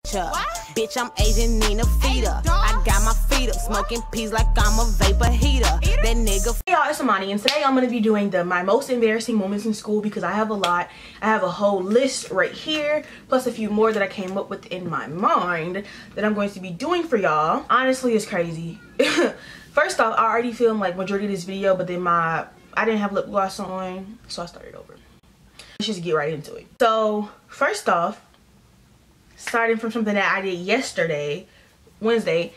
Bitch, I'm Asian Nina Feeder. I got my feet up, smoking peas like I'm a vapor heater. That nigga. Hey y'all, it's Amani, and today I'm gonna be doing my most embarrassing moments in school because I have a lot. I have a whole list right here, plus a few more that I came up with in my mind that I'm going to be doing for y'all. Honestly, it's crazy. First off, I already filmed like majority of this video, but then I didn't have lip gloss on, so I started over. Let's just get right into it. So first off, starting from something that I did yesterday, Wednesday,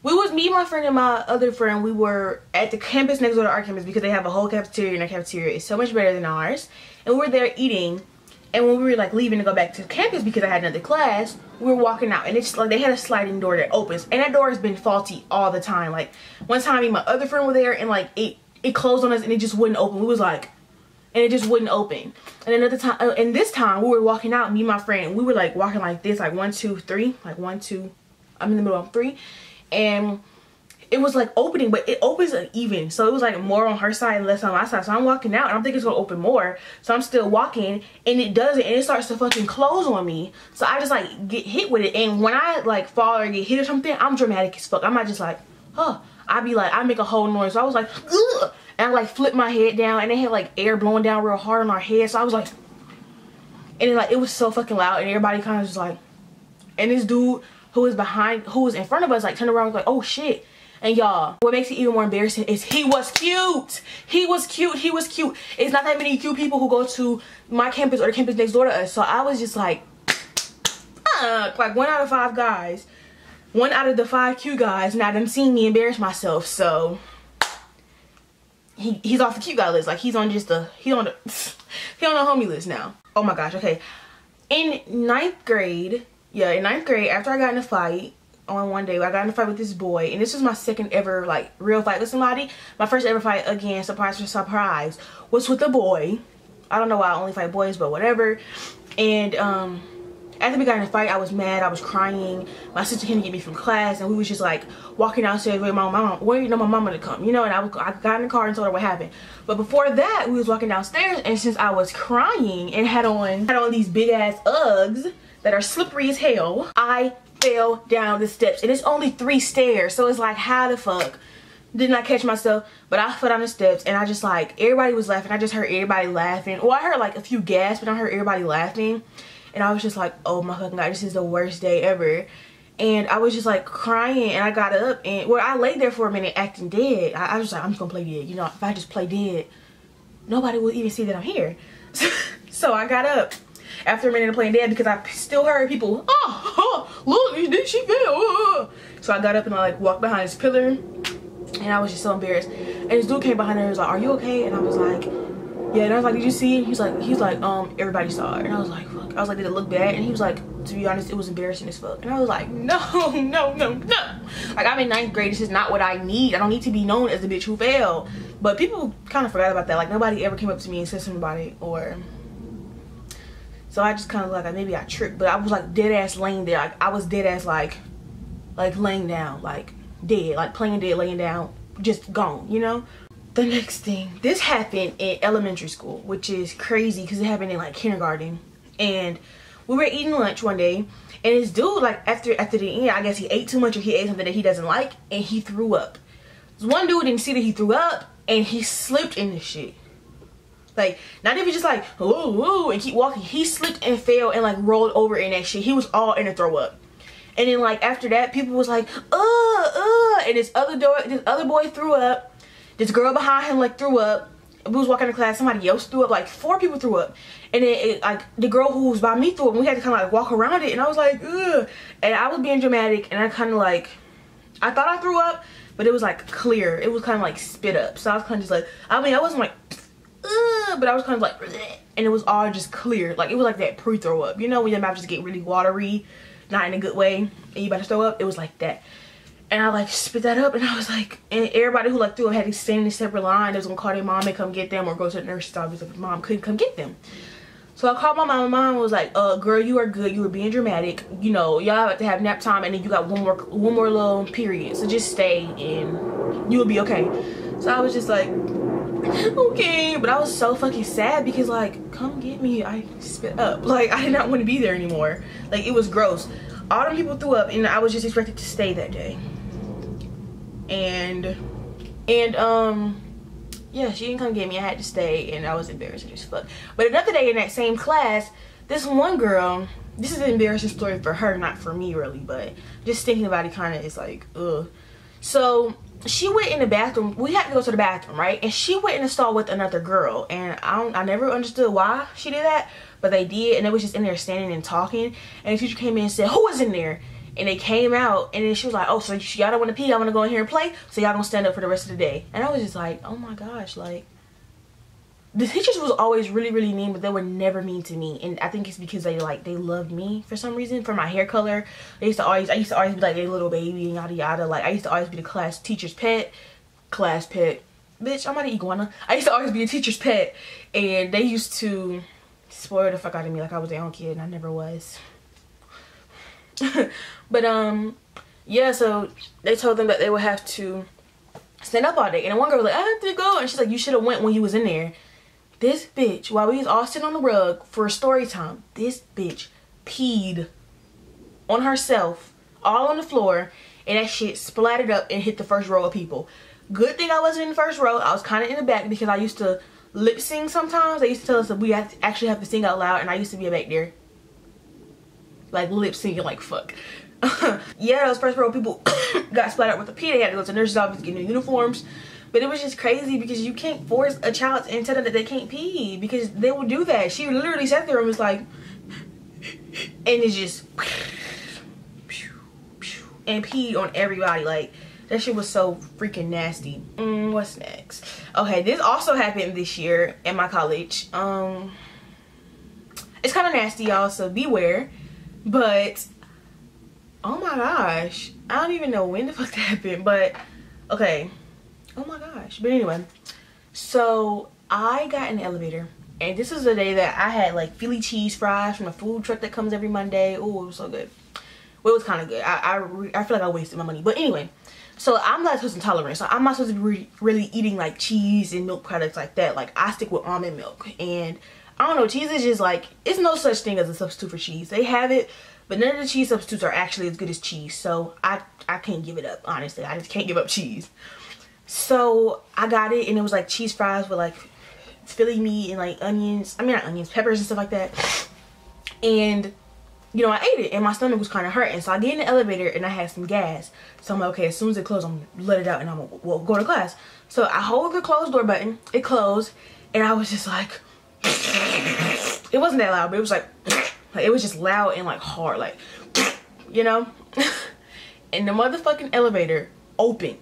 me, my friend, and my other friend, we were at the campus next door to our campus because they have a whole cafeteria, and their cafeteria is so much better than ours. And we were there eating, and when we were like leaving to go back to campus because I had another class, we were walking out, and it's like they had a sliding door that opens, and that door has been faulty all the time. Like one time, me and my other friend were there, and like it closed on us, and it just wouldn't open. We was like, and it just wouldn't open. And another time, and this time we were walking out, me and my friend, we were like walking like this, like 1, 2, 3, like 1, 2, I'm in the middle of 3, and it was like opening, but it opens uneven, so it was like more on her side and less on my side. So I'm walking out, and I'm thinking it's gonna open more, so I'm still walking, and it doesn't, and it starts to fucking close on me. So I just like get hit with it, and when I like fall or get hit or something, I'm dramatic as fuck. I'm not just like, huh, I be like, I make a whole noise. So I was like, ugh! And I like flipped my head down, and they had like air blowing down real hard on our head. So I was like, and then, like it was so fucking loud, and everybody kind of just like, and this dude who was in front of us like turned around and was like, oh shit. And y'all, what makes it even more embarrassing is he was cute. He was cute. He was cute. It's not that many cute people who go to my campus or the campus next door to us. So I was just like 1 out of 5 guys, 1 out of the 5 cute guys now done seen me embarrass myself. So he's off the cute guy list. Like he's on just the he on the homie list now. Oh my gosh. Okay, in 9th grade, in 9th grade, after I got in a fight on one day, I got in a fight with this boy, and this was my second ever like real fight with somebody. My first ever fight, again, surprise for surprise, was with a boy. I don't know why I only fight boys, but whatever. And after we got in a fight, I was mad, I was crying. My sister came to get me from class, and we was just like walking downstairs waiting for my mama to come, you know. And I got in the car and told her what happened. But before that, we was walking downstairs, and since I was crying and had on these big ass Uggs that are slippery as hell, I fell down the steps, and it's only 3 stairs, so it's like, how the fuck didn't I catch myself? But I fell down the steps, and I just like, everybody was laughing. I just heard everybody laughing. Well, I heard like a few gasps, but I heard everybody laughing. And I was just like, oh my fucking god, this is the worst day ever. And I was just like crying, and I got up, and well, I laid there for a minute acting dead. I was like, I'm just gonna play dead. You know, if I just play dead, nobody will even see that I'm here. So I got up after a minute of playing dead because I still heard people, look, she fell. So I got up and I like walked behind this pillar, and I was just so embarrassed. And this dude came behind her and was like, are you okay? And I was like, yeah. And I was like, did you see it? He's like, everybody saw it. And I was like, fuck. I was like, did it look bad? And he was like, to be honest, it was embarrassing as fuck. And I was like, no. Like, I'm in 9th grade. This is not what I need. I don't need to be known as the bitch who fell. But people kind of forgot about that. Like, nobody ever came up to me and said something about it, or so I just kind of like, maybe I tripped, but I was like dead ass laying there. Like I was dead ass like laying down, like dead, like playing dead, laying down, just gone, you know? The next thing, this happened in elementary school, which is crazy because it happened in like kindergarten. And we were eating lunch one day, and this dude, like after the end, I guess he ate too much or he ate something that he doesn't like, and he threw up. This one dude didn't see that he threw up, and he slipped in the shit. Like, not even just like, ooh, and keep walking. He slipped and fell and like rolled over in that shit. He was all in a throw up. And then like after that, people was like, and this other boy threw up. This girl behind him like threw up. We was walking to class, somebody else threw up. Like 4 people threw up. And then like the girl who was by me threw up, and we had to kind of like walk around it. And I was like, ugh. And I was being dramatic, and I kind of like, I thought I threw up, but it was like clear. It was kind of like spit up. So I was kind of just like, I mean, I wasn't like, but I was kind of like, and it was all just clear. Like it was like that pre-throw up, you know, when your mouth just get really watery, not in a good way, and you about to throw up. It was like that. And I like spit that up, and I was like, and everybody who like threw up had to stand in a separate line. They was gonna call their mom and come get them, or go to the nurse's office if mom couldn't come get them. So I called my mom, and mom was like, girl, you are good, you were being dramatic, you know, y'all have to have nap time, and then you got one more little period, so just stay and you'll be okay. So I was just like, okay, but I was so fucking sad because like, come get me, I spit up. Like I did not want to be there anymore. Like it was gross. all them people threw up, and I was just expected to stay that day. And yeah, she didn't come get me. I had to stay, and I was embarrassed as fuck. But another day in that same class, this one girl, this is an embarrassing story for her, not for me really, but just thinking about it kind of is like, ugh. So she went in the bathroom. We had to go to the bathroom, right? And she went in the stall with another girl, and I never understood why she did that, but they did, and they was just in there standing and talking. And the teacher came in and said, "Who was in there?" And they came out, and then she was like, "Oh, so y'all don't want to pee? I want to go in here and play, so y'all gonna stand up for the rest of the day." And I was just like, oh my gosh, like, the teachers was always really, really mean, but they were never mean to me. And I think it's because they loved me for some reason, for my hair color. I used to always be like a little baby and yada yada. Like, I used to always be the class teacher's pet. Class pet. Bitch, I'm not an iguana. I used to always be a teacher's pet, and they used to spoil the fuck out of me like I was their own kid, and I never was. But yeah, so they told them that they would have to stand up all day, and one girl was like, "I have to go," and she's like, "You should have went when you was in there." This bitch, while we was all sitting on the rug for story time, this bitch peed on herself all on the floor, and that shit splattered up and hit the first row of people. Good thing I wasn't in the first row. I was kind of in the back because I used to lip sing sometimes. They used to tell us that we actually have to sing out loud, and I used to be back there like lip singing like fuck. Yeah, those first row of people got splattered with the pee. They had to go to the nurse's office to get new uniforms. But it was just crazy because you can't force a child and tell them that they can't pee, because they will do that. She literally sat there and was like, and it's just and peed on everybody. Like, that shit was so freaking nasty. What's next? Okay, this also happened this year at my college. It's kind of nasty, y'all, so beware. But oh my gosh, I don't even know when the fuck that happened, but okay. Oh my gosh. But anyway, so I got in the elevator, and this is the day that I had like Philly cheese fries from a food truck that comes every Monday. Oh, it was so good. Well, it was kind of good. I feel like I wasted my money, but anyway, so I'm lactose intolerant, so I'm not supposed to be really eating like cheese and milk products like that. Like, I stick with almond milk, and I don't know, cheese is just like, it's no such thing as a substitute for cheese. They have it, but none of the cheese substitutes are actually as good as cheese, so I can't give it up, honestly. I just can't give up cheese. So I got it, and it was like cheese fries with like Philly meat and like onions, I mean not onions, peppers and stuff like that. And you know, I ate it, and my stomach was kind of hurting, so I get in the elevator and I had some gas. So I'm like, okay, as soon as it closes, I'm gonna let it out and I'm gonna go to class. So I hold the closed door button, it closed, and I was just like, it wasn't that loud, but it was like it was just loud and like hard, like, you know. And the motherfucking elevator opened.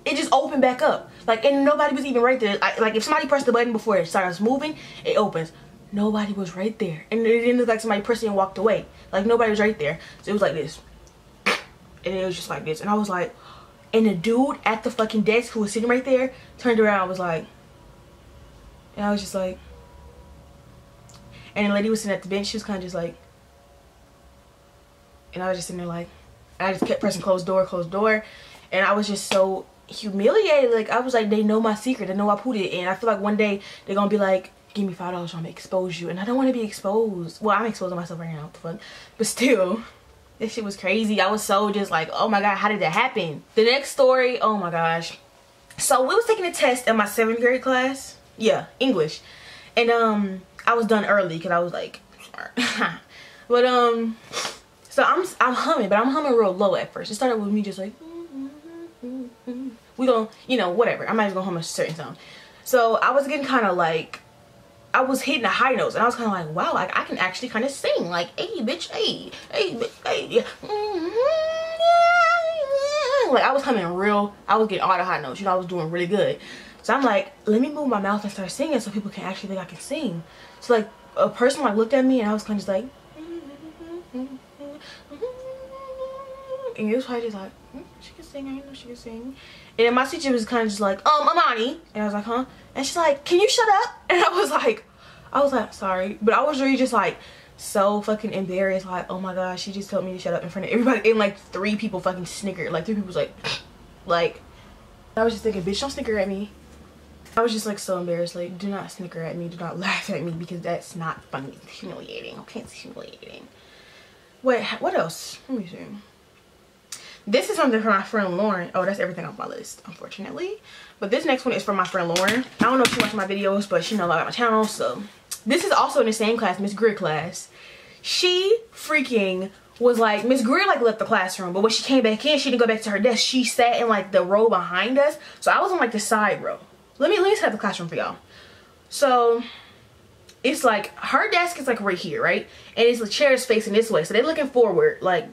It just opened back up, like, and nobody was even right there. Like, if somebody pressed the button before it starts moving, it opens. Nobody was right there, and it didn't look like somebody pressed it and walked away. Like, nobody was right there. So it was like this, and it was just like this, and I was like, and the dude at the fucking desk who was sitting right there turned around and was like, and I was just like, and the lady was sitting at the bench. She was kind of just like, and I was just sitting there like, I just kept pressing closed door, and I was just so humiliated. Like, I was like, they know my secret, they know I put it, and I feel like one day they're gonna be like, give me $5 so I'm gonna expose you, and I don't want to be exposed. Well, I'm exposing myself right now, what the fuck, but still, this shit was crazy. I was so just like, oh my god, how did that happen? The next story, oh my gosh. So we was taking a test in my 7th grade class, yeah, English, and I was done early because I was like smart. But so I'm humming, but I'm humming real low at first. It started with me just like, we gon', you know, whatever. I'm not even gonna hum a certain song. So I was getting kind of like, I was hitting the high notes, and I was kind of like, wow, like I can actually kind of sing, like, hey bitch, hey bitch, hey, yeah. Like, I was humming real, I was getting all the high notes, you know, I was doing really good. So I'm like, let me move my mouth and start singing so people can actually think I can sing. So like, a person like looked at me, and I was kind of just like, and it was probably just like, she can sing, I know she can sing. And then my teacher was kind of just like, Amani. And I was like, huh? And she's like, can you shut up? And I was like, sorry. But I was really just like, so fucking embarrassed. Like, oh my gosh, she just told me to shut up in front of everybody. And like 3 people fucking snickered. Like 3 people was like, I was just thinking, bitch, don't snicker at me. I was just like so embarrassed. Like, do not snicker at me. Do not laugh at me, because that's not funny. It's humiliating. Okay, it's humiliating. Wait, what else? Let me see. This is something for my friend Lauren. Oh, that's everything off my list, unfortunately. But this next one is for my friend Lauren. I don't know if she watches my videos, but she knows about my channel. So this is also in the same class, Miss Greer class. She freaking was like, Miss Greer like left the classroom, but when she came back in, she didn't go back to her desk. She sat in like the row behind us. So I was on like the side row. Let me set up the classroom for y'all. So it's like her desk is like right here, right? And it's the chairs facing this way. So they're looking forward, like,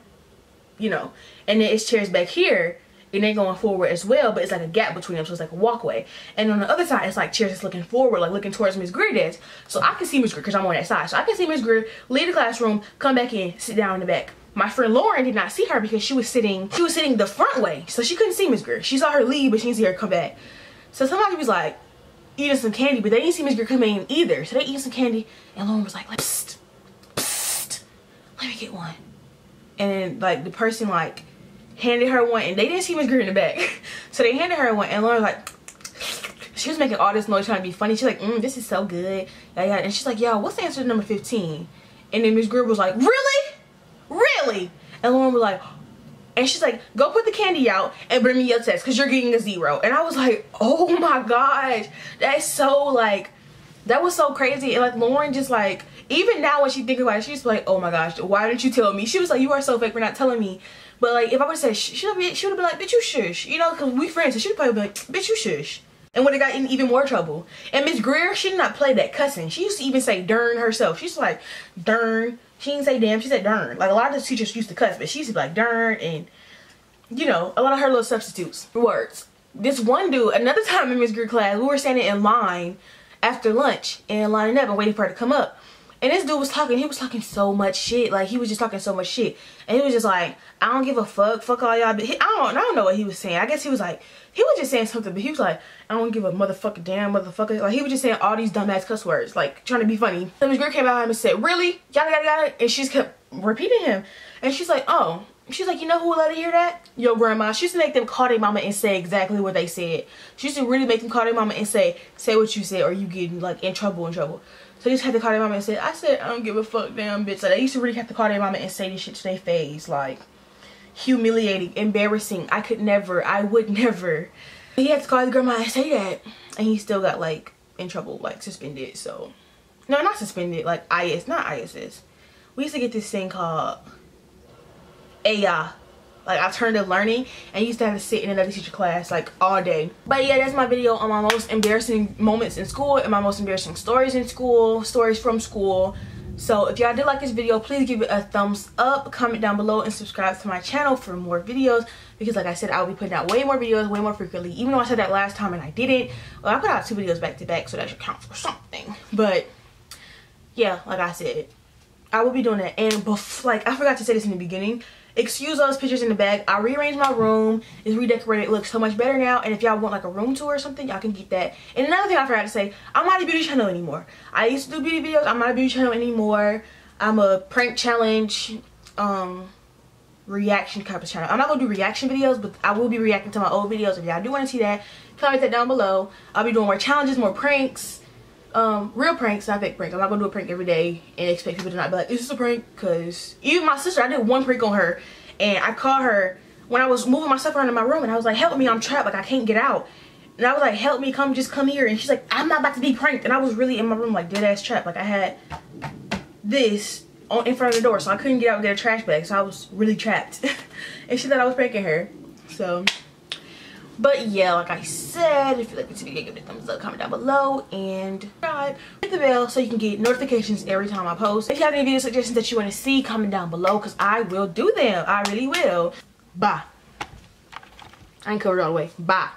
you know, and then it's chairs back here and they're going forward as well, but it's like a gap between them, so it's like a walkway. And on the other side, it's like chairs that's looking forward, like looking towards Miss Greer's desk. So I can see Miss Greer because I'm on that side. So I can see Miss Greer leave the classroom, come back in, sit down in the back. My friend Lauren did not see her because she was sitting the front way, so she couldn't see Miss Greer. She saw her leave, but she didn't see her come back. So somebody was like eating some candy, but they didn't see Miss Greer come in either. So they eat some candy, and Lauren was like, psst, psst, let me get one. And then like the person like handed her one, and they didn't see Miss Greer in the back. So they handed her one, and Lauren was like, she was making all this noise trying to be funny. She's like, this is so good. And she's like, yo, what's the answer to number 15? And then Miss Greer was like, really? Really? And Lauren was like, and she's like, go put the candy out and bring me your test because you're getting a 0. And I was like, oh my gosh, that's so like, that was so crazy. And like Lauren just like, even now when she thinks about it, she's like, oh my gosh, why didn't you tell me? She was like, you are so fake for not telling me. But like, if I would have said, she would have been like, bitch, you shush. You know, because we friends. So she would probably be like, bitch, you shush. And would have got in even more trouble. And Miss Greer, she did not play that cussing. She used to even say darn herself. She's like, darn. She didn't say damn, she said darn. Like a lot of the teachers used to cuss, but she used to be like darn, and you know, a lot of her little substitutes words. This one dude, another time in Miss Greer class, we were standing in line after lunch and lining up and waiting for her to come up. And this dude was talking, he was talking so much shit. Like he was just talking so much shit. And he was just like, I don't give a fuck, fuck all y'all. I don't know what he was saying. I guess he was like, he was just saying something, but he was like, I don't give a motherfucker damn motherfucker. Like he was just saying all these dumbass cuss words, like trying to be funny. So Miss Greer came out and said, really? Yada yada yada. And she just kept repeating him. And she's like, oh. She's like, you know who would let her hear that? Your grandma. She used to make them call their mama and say exactly what they said. She used to really make them call their mama and say what you said, or you getting like in trouble. So they just had to call their mama and say, I said, I don't give a fuck damn bitch. Like they used to really have to call their mama and say this shit to their face. Like humiliating, embarrassing. I would never. He had to call his grandma and say that. And he still got like in trouble, like suspended. So no, not suspended, like not ISS. We used to get this thing called AI, like alternative learning, and you used to have to sit in another teacher class like all day. But yeah, that's my video on my most embarrassing moments in school and my most embarrassing stories in school, stories from school. So if y'all did like this video, please give it a thumbs up, comment down below, and subscribe to my channel for more videos, because like I said, I'll be putting out way more videos way more frequently, even though I said that last time and I didn't. Well, I put out 2 videos back to back, so that should count for something. But yeah, like I said, I will be doing that. And like I forgot to say this in the beginning, excuse those pictures in the bag. I rearranged my room. It's redecorated. It looks so much better now. And if y'all want like a room tour or something, y'all can get that. And another thing I forgot to say, I'm not a beauty channel anymore. I used to do beauty videos. I'm not a beauty channel anymore. I'm a prank challenge, reaction type of channel. I'm not gonna do reaction videos, but I will be reacting to my old videos. If y'all do want to see that, comment that down below. I'll be doing more challenges, more pranks. Real pranks, not fake prank. I'm not gonna do a prank every day and expect people to not be like, this is a prank, because even my sister, I did one prank on her, and I called her when I was moving my stuff around in my room, and I was like, help me, I'm trapped, like I can't get out. And I was like, help me, just come here. And she's like, I'm not about to be pranked. And I was really in my room like dead ass trapped. Like I had this in front of the door, so I couldn't get out and get a trash bag, so I was really trapped. And she thought I was pranking her. So but yeah, like I said, if you like this video, give it a thumbs up, comment down below, and subscribe. Hit the bell so you can get notifications every time I post. If you have any video suggestions that you want to see, comment down below, because I will do them. I really will. Bye. I ain't covered all the way. Bye.